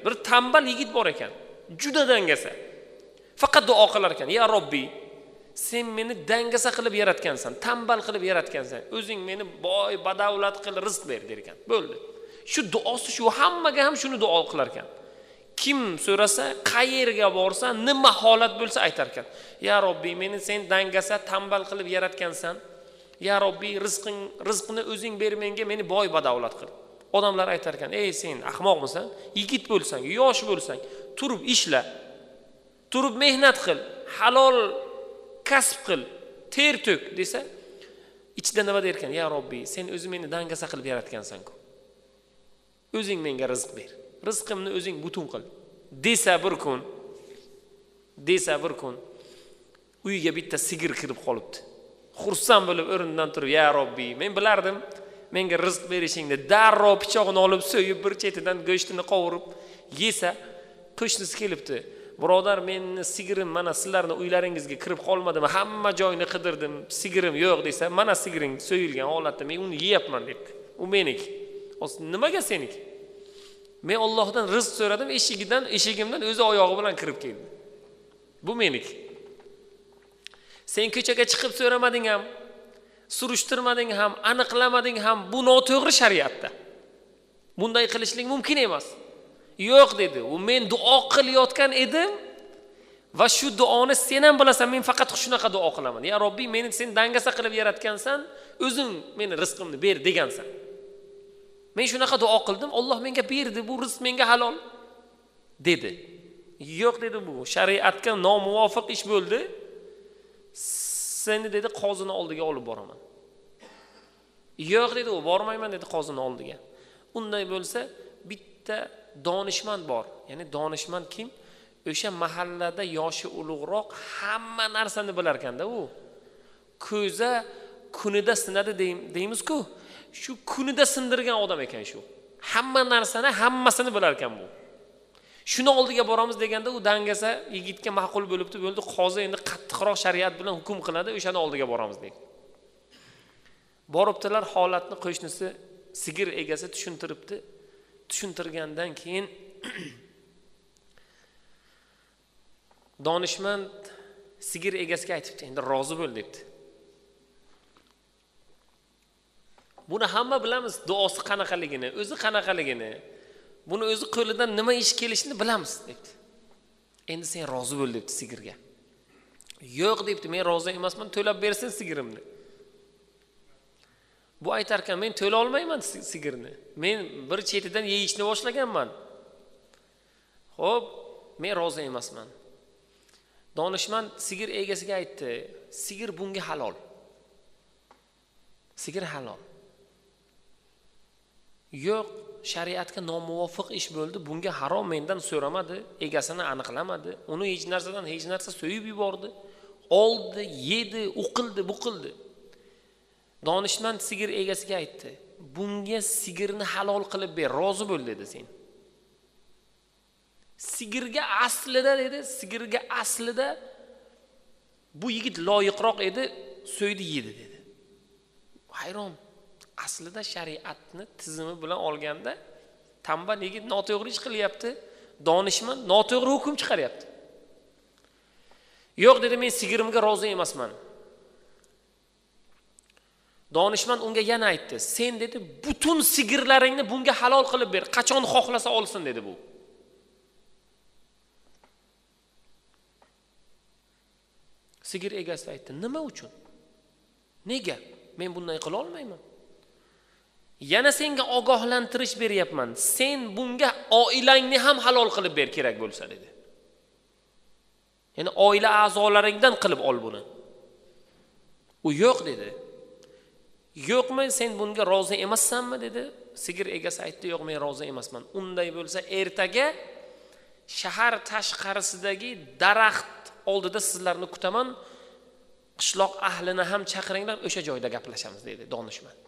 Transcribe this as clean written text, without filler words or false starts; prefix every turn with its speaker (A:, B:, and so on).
A: Bir tambal yigit bor ekan. Juda dangasa. Faqat duo qilar ekan. Ya Robbiy, sen meni dangasa qilib yaratgansan, tambal qilib yaratgansan. O'zing meni boy, badavlat qil, rizq ber der ekan. Bo'ldi. Shu duosi shu, hammaga ham shuni duo qilar ekan. Kim so'rasa, qayerga borsa, nima holat bo'lsa aytar ekan. Ya Robbiy, meni sen dangasa, tambal qilib yaratgansan. Ya Robbiy, rizqni o'zing ber menga, meni boy badavlat qil. Odamlar aytar ekan, "Ey sen ahmoqmisan? Yigit bo'lsang, yosh bo'lsang, turib ishla. Turib mehnat qil, halol kasb qil, ter to'k" desa, ichida nima der ekan? "Ya Robbiy, sen o'zing meni dangasa qilib yaratgansan-ku. O'zing menga rizq ber. Rizqimni o'zing butun qil" desa bir kun uyiga bitta sigir kirib qolibdi. Xursand bo'lib o'rnidan turib, "Ya Robbiy, men bilardim menga rizq berishingni." Darrov pichoqni olib so'yib, bir chetidan go'shtini qovurib yesa, qo'shnisi kelibdi. "Birodar, meni sigirim mana sizlarning uylaringizga kirib qolmadimi? Hamma joyni qidirdim, sigirim yo'q" desa, "Mana sigiring so'yilgan holatda, men uni yeyapman" debdi. "U meniki." "Nimaga seniki?" "Men Allohdan rizq so'radim, eshigimdan o'zi oyog'i bilan kirib keldi. Bu meniki. Sen ko'chaga chiqib so'ramading ham, surishtirmading ham, aniqlamading ham, bu noto'g'ri shariatda. Bunday qilishlik mumkin emas." "Yo'q" dedi. "U men duo qilayotgan edim va shu duoni sen ham bilasan, men faqat shunaqa duo qilaman. Ya Robbiy, meni sen dangasa qilib yaratgansan, o'zing meni rizqimni ber degansan. Men shunaqa duo qildim, Alloh menga berdi, bu rizq menga halol" dedi. "Yo'q" dedi, "bu shariatga nomuvofiq ish bo'ldi. Seni" dedi, "qozini oldiga olib boraman." "Yo'q" dedi, "u bormayman" dedi, "qozini oldiga." Unday bo'lsa, bitta donishmand bor. Ya'ni donishmand kim? O'sha mahallada yoshi ulug'roq, hamma narsani bilar ekanda u. Ko'za kunida sinadi deymiz-ku. Shu kunida sindirgan odam ekan shu. Hamma narsani, hammasini bilar ekan bu. Shuni oldiga boramiz deganda u dangasa yigitga ma'qul bo'libdi, bo'ldi. Qozi endi qattiqroq shariat bilan hukm qiladi, o'shani oldiga boramiz deydi. Boribdilar, holatni qo'shnisi sigir egasi tushuntiribdi. Tushuntirgandan keyin donishmand sigir egasiga aytibdi, "Endi rozi bo'l" debdi. Buni hamma bilamiz, duosi qanaqaligini, o'zi qanaqaligini. Buni o'zi qo'lidan nima ish kelishini bilamiz debdi. "Endi sen rozi bo'l" debdi sigirga. "Yo'q" debdi, "Men rozi emasman, to'lab bersin sigirimni." Bu aytar ekan, "Men to'la olmayman sigirni. Men bir chetidan yeyishni boshlaganman. Xo'p, men rozi emasman." Donishmand sigir egasiga aytdi, "Sigir bunga halol. Sigir halol. Yo'q, shariatga nomuvofiq ish bo'ldi, bunga harom, mendan so'ramadi, egasini aniqlamadi, uni hech narsa so'yib yubordi, oldi, yedi, uqildi, buqildi." Donishmand sigir egasiga aytdi, "Bunga sigirni halol qilib ber, rozi bo'l" dedi sen. Sigirga aslida bu yigit loyiqroq edi, so'ydi, yedi dedi. Hayron. Aslida shariatni tizimi bilan olganda tambal yigit noto'g'ri ish qilyapti, donishmand noto'g'ri hukm chiqaryapti. "Yo'q" dedi, "Men sigirimga rozi emasman." Donishmand unga yana aytdi, "Sen" dedi, "butun sigirlaringni bunga halol qilib ber, qachon xohlasa olsin" dedi bu. Sigir egasi aytdi, "Nima uchun? Nega? Men bunday qila olmayman. Yana senga ogohlantirish beryapman. Sen bunga oilangni ham halol qilib ber kerak bo'lsa" dedi. Ya'ni oila a'zolaringdan qilib ol buni. U "Yo'q" dedi. "Yo'qmi, sen bunga rozi emassanmi" dedi. Sigir egasi aytdi, "Yo'q, men rozi emasman." "Unday bo'lsa, ertaga shahar tashqarisidagi daraxt oldida sizlarni kutaman. Qishloq ahlini ham chaqiringlar, o'sha joyda gaplashamiz" dedi donishmand.